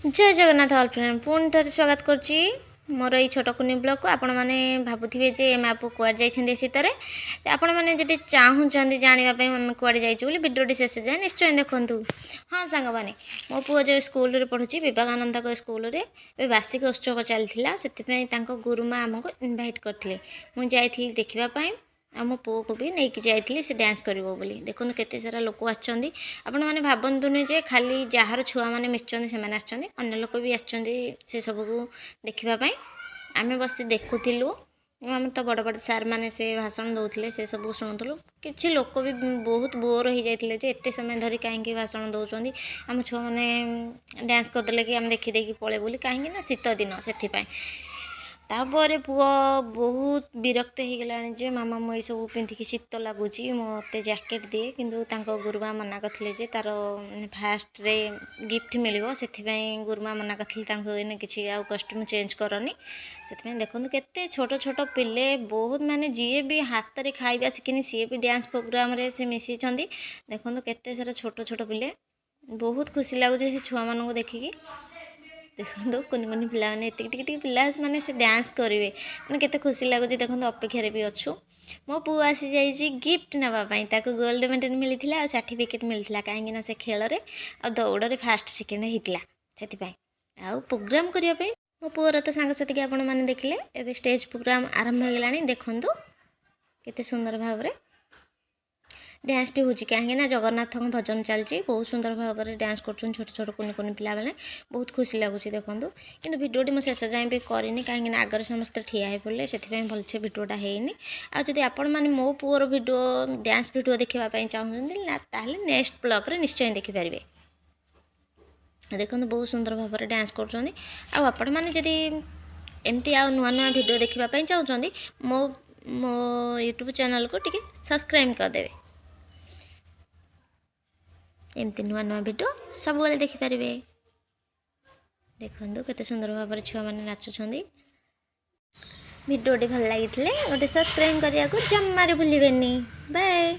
जय Jagannath all friend पुणी थे स्वागत करुच्ची मोर ये छोट कुनी ब्लॉग को आपण मैंने भावुवे जे एम आप कुआड जाइए शीतर आपण मैंने जब चाहूँगी जानापी आम कुआडे जाइए भिडियोटी शेष जाए निश्चय देखूँ। हाँ सांग मैंने मो पुओ जो स्कूल पढ़ुची विवेकानंद स्कूल में वार्षिक उत्सव चलता से गुरुमा आमको इनभाइट करते मुझे देखापी आ मो पुओ को भी नहीं जाइए से डांस करिवो बोली देखो केते सारा लोक आछंदी आपण माने भाबंतुनी जे खाली जार छुआ माने मिसचंदी से माने आछंदी अन्य लोक भी आछंदी से सब को देखिबा पई आमे बस देखुथिलु आम तो बड़ बड़ सार मैंने से भाषण दौले से सब शुणुलु किसी लोक भी बहुत बोर हो जाते जे एत समय धरी कहीं भाषण दौरान आम छुआ मैंने डांस करदे कि आम देखी पड़े बोली कहीं शीत दिन से तापर पुआ बहुत विरक्त हो गला जे मामा मुझे सब पिंधिकी शीत लगुच मत जैकेट दिए किंतु गुरुमा मना करते तार फास्ट रे गिफ्ट मिल से गुरुमा मना करते किसी आ कस्ट्यूम चेंज करनी से देखो केते छोट छोट पिले बहुत माने जी भी हाथ में खाइबा शिखिनी सी भी डांस प्रोग्राम रे से मिसी देखो केते सारा छोट छोट पिले बहुत खुशी लगुच छुआ मानू देखिकी देखो कुनि कुनि पिला मैंने टिक पिला माने से डांस करेंगे मैंने केते खुशी लगुच देखो अपेक्षार भी अच्छु मो पु आसी जाइए गिफ्ट नापाई गोल्ड मेडल मिलता और सर्टिफिकेट मिलता कहीं से खेल आ दौड़ फास्ट सेकेंड होता से आउ प्रोग्राम करने मो पुअर तो सांगसाथी आपण मैंने देखिले एवं स्टेज प्रोग्राम आरंभ हो गला देखु केते सुंदर भाव में डांस टी होची कहीं जगन्नाथ भजन चलती बहुत सुंदर भाव में डांस कर छोट छोट कुनि कुनि पिला बेले बहुत खुशी लगुच देखूँ कि भिडियोटी मुझे शेष जाए भी करनी कहीं आगर समस्त ठिया हो पड़े से भलसे भिडियोटा होनी आदि आपण मैंने मो पुअर भिडियो डांस भिडियो देखापी चाहूँगी नेक्स्ट ब्लॉग रे निश्चय देखिपारे देखो बहुत सुंदर भाव में डांस कर मैंने एमती आ नुआ नुआ भिडियो देखापी चाहूँगी मो मो यूट्यूब चैनल को टिके सब्सक्राइब करदे एमती नुआ नुआ भिडियो सब बेले देखिपारे देखो केते सुंदर भाव में छुआ मैंने नाचुंट भिडियोटी भल लगी गोटे सब्सक्राइब करने को जमारे भूलें बाय।